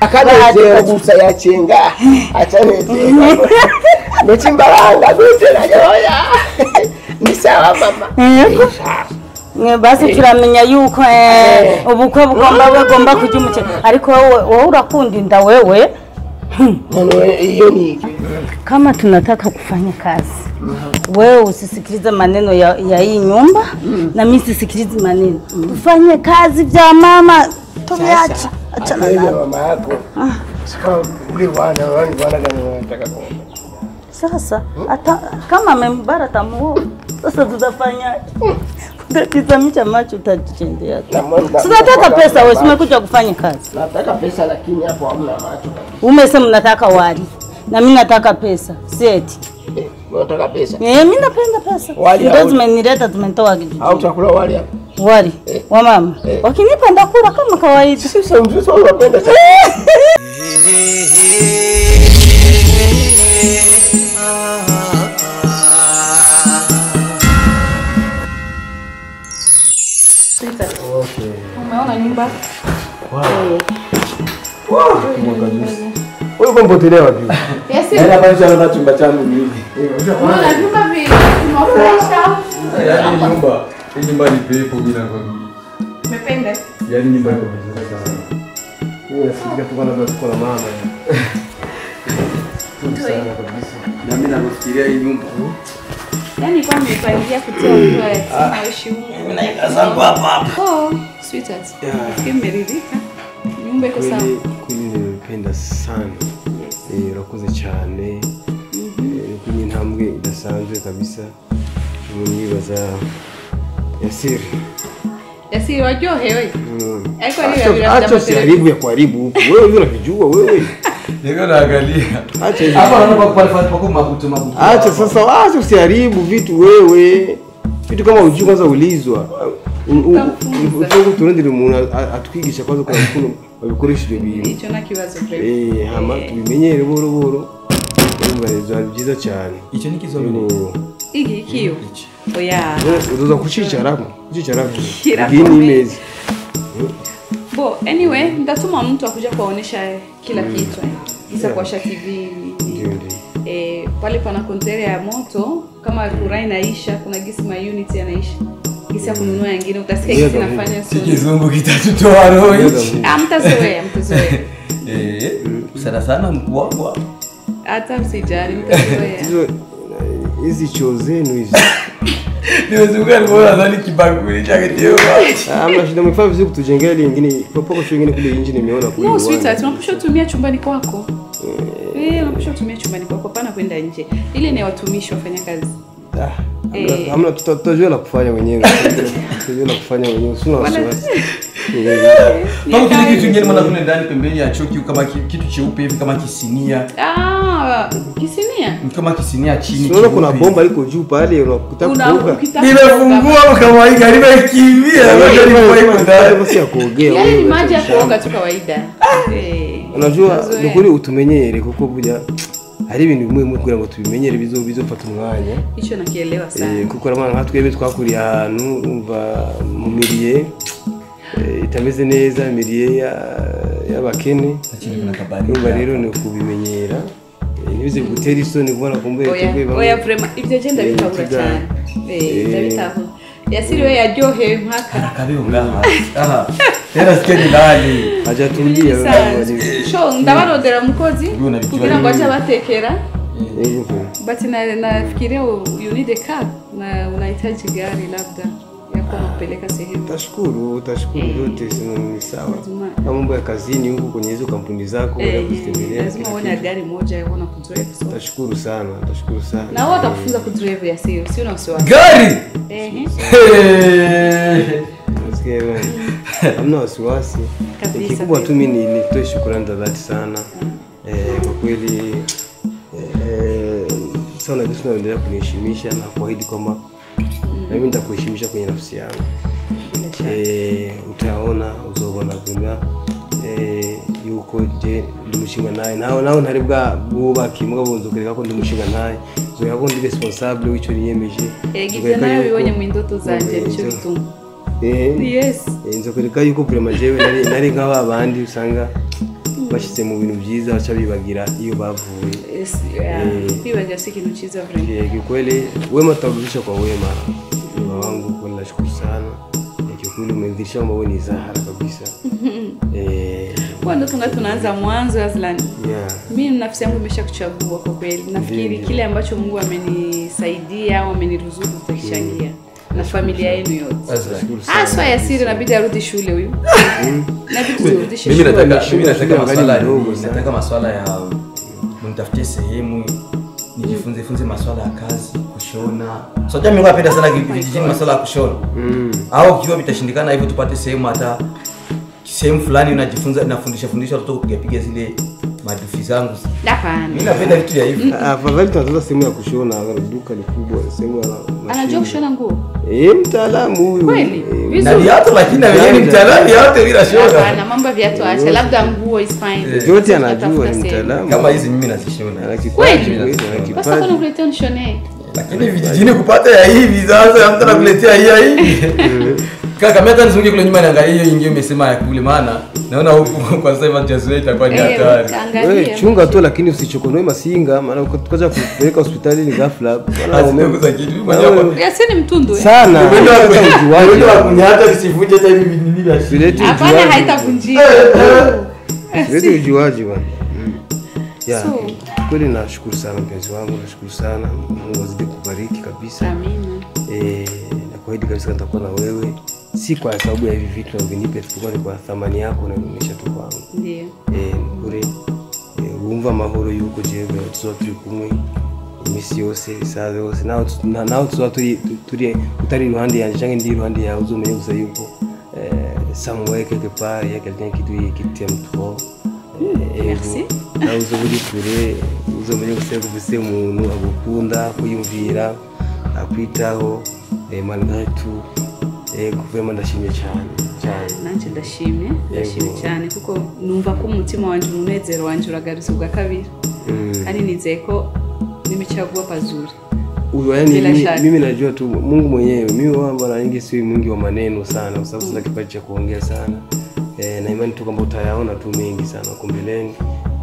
akanezero gusa yacenga acanezero ndachimbaranga gute nayoya ni sawa mama basi turamenya yuko ubukwe bugomba kujya umuce ariko wowe urakunda inda wewe hiyo ni kama tunataka kufanya kazi wewe usisikilize maneno ya hii nyumba na mimi sisikilize maneno tufanye kazi vya mama tuache achana na mama yako sasa ule wana gani wanataka kuomba sasa hata kama amembara tamuo sasa tutafanya tutazamisha macho utajendea tunataka pesa wewe umekuja kufanya kazi nataka pesa lakini hapo hamna macho umesema nataka wali na mimi nataka pesa seti unataka pesa mimi napenda pesa ndio zimenileta tumetoa kijiji au chakula wali hapo wali wa mama wakinipa ndakula kama kawaida sasa mzee unapenda umeona nyumba wewe kumpotelea wapi Nenda pale na chumba changu hivi Unaona nyumba vile tunafurahisha yaani nyumba ni pepo bila ngoni umependa yaani nyumba iko vizuri sana wewe sika tukana na tuko na mama sana kabisa na mimi nafikiria hii nyumba yani kwa nimepangia kutia mtu aishi huko mimi naika zangu hapa oh sweetheart kimeridhika nyumba iko sawa kweli nimependa sana urakoze cyane kuri intambwe idasanzwe kabisa nibaza Yasiri wajua hewe aiko acha siharibu ya kuharibu huko wewe unakijua wewe niko naangalia acha hapa naomba kupalifanya pako mabuto acha sasa acha usiharibu vitu wewe vitu kama ujui kwanza ulizwa ufungu turendere umuntu atwigisha kwanza kwa mfuno babikoresha ibyo bintu icyo nakibazo prebe hama tubimenyere boro boro umva byiza cyane icyo ni kizomene ikiyo oya uzoza kuchicharapo gini imezi bo anyway ndatuma mtu akuja kuonesha kila kitu kisa kuwasha TV pale pana kontere ya moto kama kurai inaisha kuna gisi ma unit yanaisha gisi ya kununua nyingine utasikia gisi nafanya sio kizungu kitatutoa roho mtazoea sana mkubwa hata usijali mtazoea hizi choo zenu hizi nimezunguka nimeona nadhani kibakuli chake teo ama shida mfano vizuri kutujengea ile nyingine popo shoo nyingine kule nje nimeona kule no sweetheart tunakushotumia chumbani kwako unakushotumia chumbani kwako pana kwenda nje ile ni watumishi wafanya kazi hamna tutajua la kufanya wenyewe tutajua la kufanya wenyewe sio wasiwasi kama kile kitu kingine mwana kuna ndani pembeni ya choki kama kitu cheupe hivi kama kisinia kisinia kama kisinia chini unaona kuna bomba liko juu pale unakuta kuoga nimefungua kama hii karibu ikimbia unajua ni kwa ndani basi ya kuogea yani maji ya kuoga tu kawaida unajua nukuri utumenyere kuko burya hari ibintu bimwe kugira ngo tubimenyere bizofata umwanya ico nakielewa sana kuko ramana nkatwebe twakuriye ahantu umva mu miriye itameze neza miriye y'abakene umva rero ni kubimenyera nibize gutera isoni kubona kumbe oya vraiment ibyo genda bitabura cyane ndabitaho Yasiri we yaryoheye mpaka akabiho ngaha tera sikeni ndani aja tumbia sho ndabarodera mukozi kugira ngo acha batekera but nafikiria you need a car na unahitaji gari labda ya kupeleka sehemu tashukuru yote ni sawa na mambo ya kazini huko kwenye hizo kampuni zako ya kutembelea lazima uone gari moja uone kudrive tashukuru sana na wewe utakufunza kudrive Yasiri sio na wasiwasi gari nasikia wewe hamna wasiwasi kikubwa tu mimi nitoe shukrani za dhati sana kwa kweli sana jinsi unaendelea kuniheshimisha na kuahidi kwamba na mimi nitakuheshimisha kwenye nafsi yangu utaona uzobona kwamba yuko je ndimushinga naye nawe ntari bwubaki mugabo nzokereka ko ndimushinga naye zo yako ndi responsable w'ico niyemeje gize nayo bibonye mu ndoto zanje nico bituma yes nzokereka yuko vraiment jewe nari nk'aba bandi usanga bashyize mu bintu byiza baca bibagira iyo bavuye. Kwibagira si ikintu cyiza vraiment. Kikweli wema tutarudisha kwa wema. Mama wangu kwa nashukuru sana. Kikweli umenidhisha mambo ni Zahara kabisa. Bwana tunaanza mwanzo Azlan. Mimi nafsi yangu imeshakuchagua kwa kweli. Nafikiri kile ambacho Mungu amenisaidia au ameniruzuku tutakishangia na familia yenu yote. Aswa Yasiri inabidi arudi shule huyu. Inabidi turudishe shule. Nataka maswala ya mtafutie sehemu nijifunze maswala ya kazi, kushona. So jamii napenda sana vijijini maswala ya kushona. Au kiwa vitashindikana hivyo tupate sehemu hata sehemu fulani unajifunza nafundisha watoto kupiga zile madufi zangu. Hapana. Mimi napenda vitu ya hivi. Afadhali tunatoa sehemu ya kushona, duka ni kubwa, sehemu ya mashine. Anajua kushona nguo? Mtaalamu huyu. Kweli? Na viatu lakini na yeye ni mtaalamu yote bila shona. Hapana, mambo viatu acha, labda nguo is fine. Yote anajua ni mtaalamu. Kama hizi mimi nazishona. Kweli? Basi kuna kuletea nishone. Lakini vijijini kupata ya hivi sasa mtu anakuletea hii. Kaka mimi hata nizunguke kule nyuma niangalie hiyo ingine umesema ya kule maana naona huko kwa sasa Jazweta itakuwa ni hatari. Wewe chunga tu lakini usichokonoe masinga maana tukaja kupeleka hospitali ni ghafla. Maana umekuza kitu mmoja. Yasini mtundu sana. Wewe wa kunyata visivuje hata hivi nini vya. Hapana haitavunjika. Wewe ujuaji bwana. Kweli nashukuru sana mpenzi wangu, nashukuru sana. Mungu azidi kubariki kabisa. Amina. Na kuahidi kabisa nitakuwa na wewe. Si kwa sababu ya hivi vitu unavinipa, isipokuwa ni kwa thamani yako na unaonyesha tu kwangu. Ndio. Kure umva mahoro yuko jewe tuzo turi kumwe imisi yose isabe yose naho tuzo turi utari ruhande yanje cyangwa ndi ruhande yawe uzomenye gusa yuko somewhere quelque part il y a quelqu'un qui t'aime trop. Merci. Na uzoburi kure uzomenye gusa kubise umuntu agukunda kuyumvira akwitaho malgré tout guverinoma ndashimye cyane. Nanjye ndashimye cyane kuko numva ko umutima wanje umunezero wanje uragarutse bwa kabiri. Kandi nizeye ko nimechagua pazuri. Mimi najua tu Mungu mwenyewe. Mimi mara nyingi si mwingi wa maneno sana kwa sababu sina kipaji cha kuongea sana. Na imani tu kwamba utayaona tu mengi sana huko mbeleni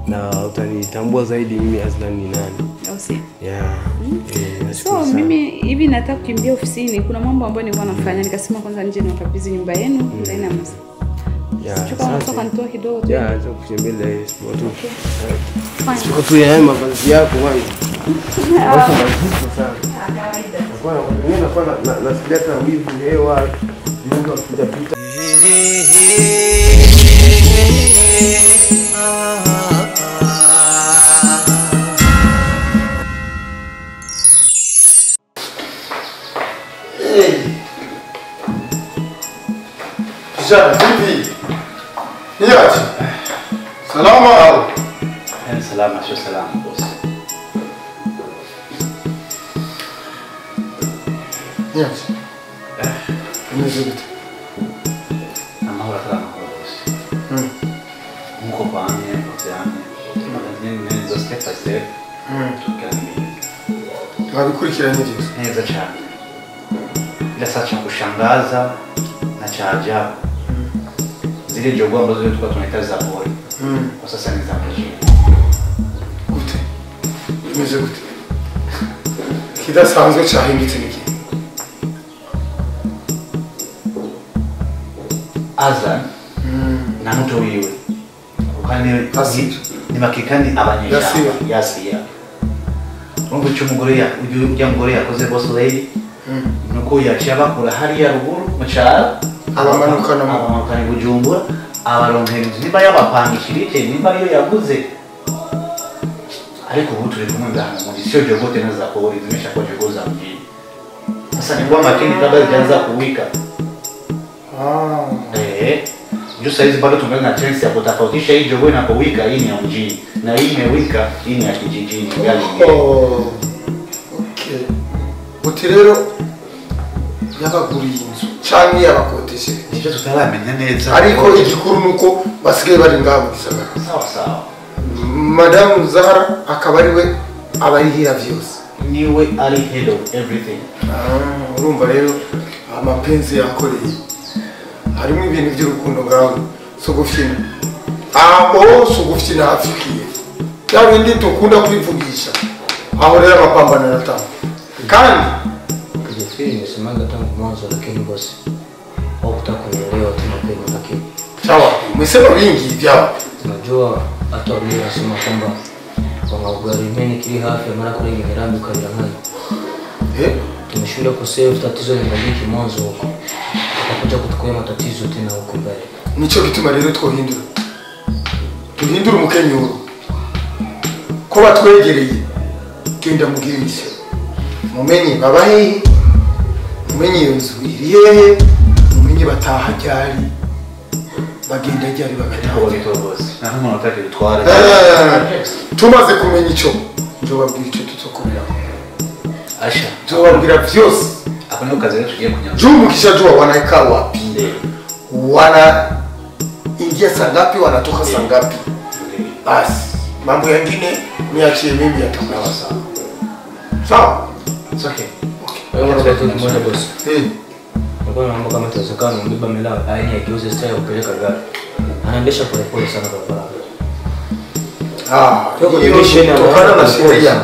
na utanitambua zaidi mimi Azlan ni nani. Au si? So mimi hivi nataka kukimbia ofisini, kuna mambo ambayo nilikuwa nafanya nikasema kwanza nje niwakabidhi nyumba yenu ndaina msa. Chukua unatoka nitoa kidogo tu. Acha kutembelea watu. Fine. Chukua tu ya mavazi yako wewe. Watu wazito sana. Kawaida. Nasikia hata wivu hewa Mungu akija pita. Kijana vipi? Niaje? Salama au? Salama, sio salama boss. Niaje? Nimezidi. Amahoro sana boss. Mungu kwa amani kwa sana. Ni zo step by step. Wabikurikiranye byose. Neza cyane. Bila cha kushangaza na cha ajabu. Zile jogo ambazo tulikuwa tunaita za pori. Kwa sasa ni za mjini. Gute? Nimeze gute? Kidasanzwe cyahindutse niki? Azlan. Na mtu wiwe. Ukani ni makikandi abanyesha. Yasiya. Mungu cyumugore ujya mugore yakoze boss lady. Nuko yachaba kula hali ya ruguru mucyara abamanukana Bujumbura abaronkera niba yabapangishirike niba yo yaguze ariko ubu turi kumwe ndana mu sio jogote naza kuori zimesha kwa jogoza mjini sasa ni kwa makini kabla zianza kuwika ndio saizi bado tungali na chance ya kutofautisha hii jogo inapowika hii ni ya mjini na hii imewika hii ni ya kijijini ngali okay utirero yabaguriye inzu cyangwa yabakodeshe nicyo tutaramenya neza ariko igikuru nuko basigaye bari ngabo gisagara sawa sawa Madame Zahara akaba ariwe abarihira vyose niwe ari head of everything urumva rero amapenzi yakoreye harimo ibintu by'urukundo ngaho so gufina abo sugufite nafikiye ya bindi tukunda kwivugisha aho rero amapambano natanga kandi kujifiri nimesemanga tangu mwanzo lakini bosi au kutakuelewa tu mapema lakini sawa umesema vingi vyao unajua hata wale wanasema kwamba wanaugharimeni kile afya mara kwa ile mirambi kabla nayo tumeshuhudia kusave tatizo limeliki mwanzo huko tutakuja kutukua matatizo tena huko mbele nicho kituma rero tuhindura umukenyuro ko batwegereye genda mugenzi mumenye babahe mumenye inzu iri hehe mumenye bataha ryari bagenda ryari bagataha naho umuntu atari bitwara tumaze kumenya ico nzobabwira ico tuzokorera asha nzobabwira vyose hapo ndio kazi yetu tugiye kunyama Jumbu kisha jua wanaika wapi wana ingia saa ngapi wanatoka saa ngapi basi mambo yengine niachie mimi yatakuwa sawa sawa it's okay wewe unataka kitu kimoja boss kwa mambo kama tawezekana mbeba mela aini ageuze style kupeleka gari anaendesha polepole sana barabara kutokana na sheria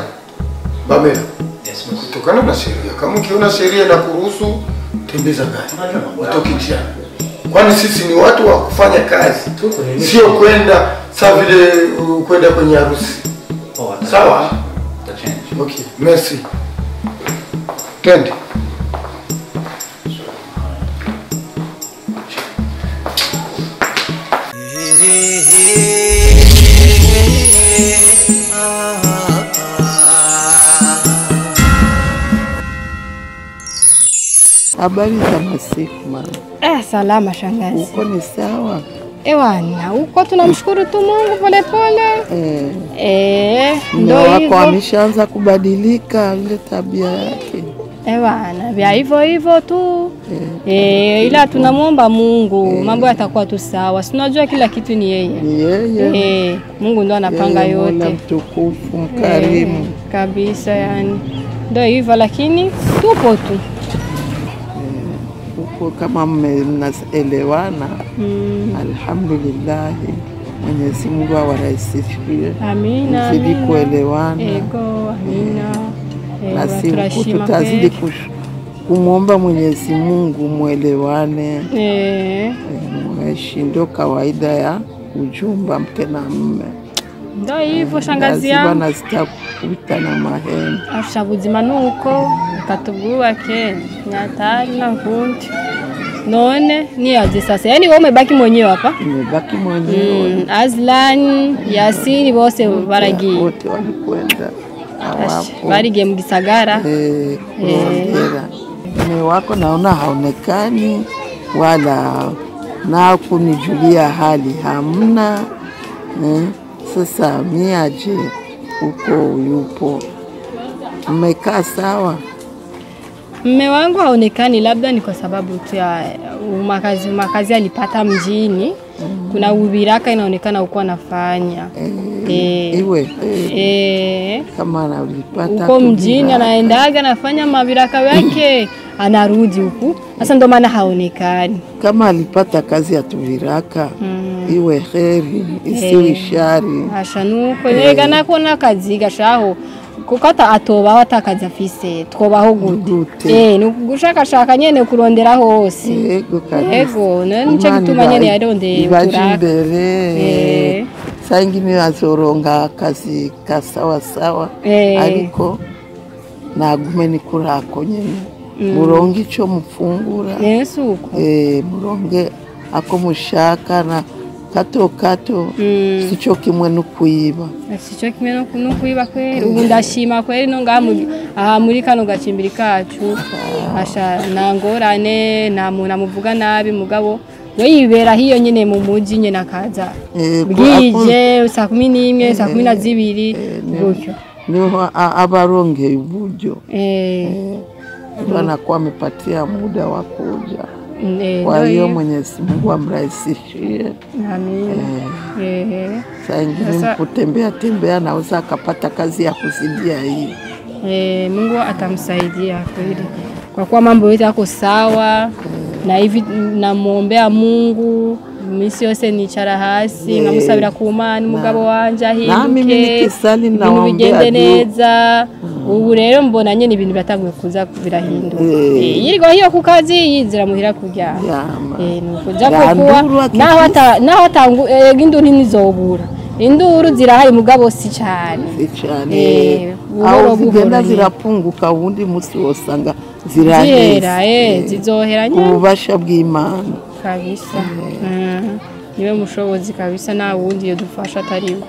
Bamela kutokana na sheria kama ukiona sheria na kuruhusu tembeza gari utoke njiani kwani sisi ni watu wa kufanya kazi sio kwenda sawa vile kwenda kwenye harusi sawa okay merci twende Habari za masiku mama. Salama shangazi. Uko ni sawa? Ewana, uko tunamshukuru tu Mungu pole pole. Ndio wako ameshaanza kubadilika ile tabia yake. Ewana, vya hivyo tu. Ila tunamuomba Mungu, mambo yatakuwa tu sawa. Si unajua kila kitu ni yeye. Ni yeye. Mungu ndo anapanga yote. Mola mtukufu mkarimu. Kabisa yani. Ndio hivyo lakini tupo tu. Kama mnaelewana alhamdulillah Mwenyezi Mungu awarahisishie amina zidi kuelewana ego amina nasi tutazidi kumwomba Mwenyezi Mungu muelewane mwishindo kawaida ya ujumba mke na mume ndio hivyo shangazi yangu bana zitakutana mahema ashabuzima nuko katugua ke nyatari na kundi none ni aje sasa yani wewe umebaki mwenyewe hapa umebaki mwenyewe Azlan Yasini bose baragiye wote walikwenda hawapo barigiye mu gisagara mume wako naona haonekani wala na kunijulia hali hamna sasa miaje uko yupo mmekaa sawa mume wangu haonekani labda ni kwa sababu tu ya makazi alipata mjini kuna ubiraka inaonekana uko anafanya iwe kama analipata uko mjini anaendaga anafanya mabiraka yake anarudi huku sasa ndo maana haonekani kama alipata kazi ya tubiraka iwe heri isiwe shari ashanuko yega nakona kazi gashaho kukata atoba watakaza afise twobaho gute nugushaka nyene kurondera hose ego nico gituma nyene yarondeye turaka sangine azoronga akazi kasawa sawa ariko nagume ni kurako nyene muronge ico mufungura yesuko muronge ako mushaka na kato sicho kimwe nukuiba nukuiba kweli ubu ndashima kweli no aha muri kano gacimbiri kacu asha nangorane namuvuga nabi mugabo we yibera hiyo nyene mu muji nyene akaza bwije saa 11 saa 12 gutyo niho abaronge uburyo bana kwa amepatia muda wa kuja kwa hiyo Mwenyezi Mungu amrahisishie amina sasa ingine kutembea naweza akapata kazi ya kuzidia hii Mungu atamsaidia kweli kwa kuwa mambo yote yako sawa na hivi namuombea Mungu iminsi yose nicara hasi nkamusabira ku Mana umugabo wanje ahinduke ibintu bigende neza ubu rero mbona nyene ibintu biratanguye kuza birahinduka yirwa hiyo ku kazi yizira muhira kuryama nuko jako kuwa naho atangu induru ntizobura induru zirahari mugabo si cyane aho zigenda zirapunguka ubundi musi wosanga zirahera zizohera nyine ububasha bw'Imana kabisa niwe mushobozi kabisa na wundi yodufasha atariwe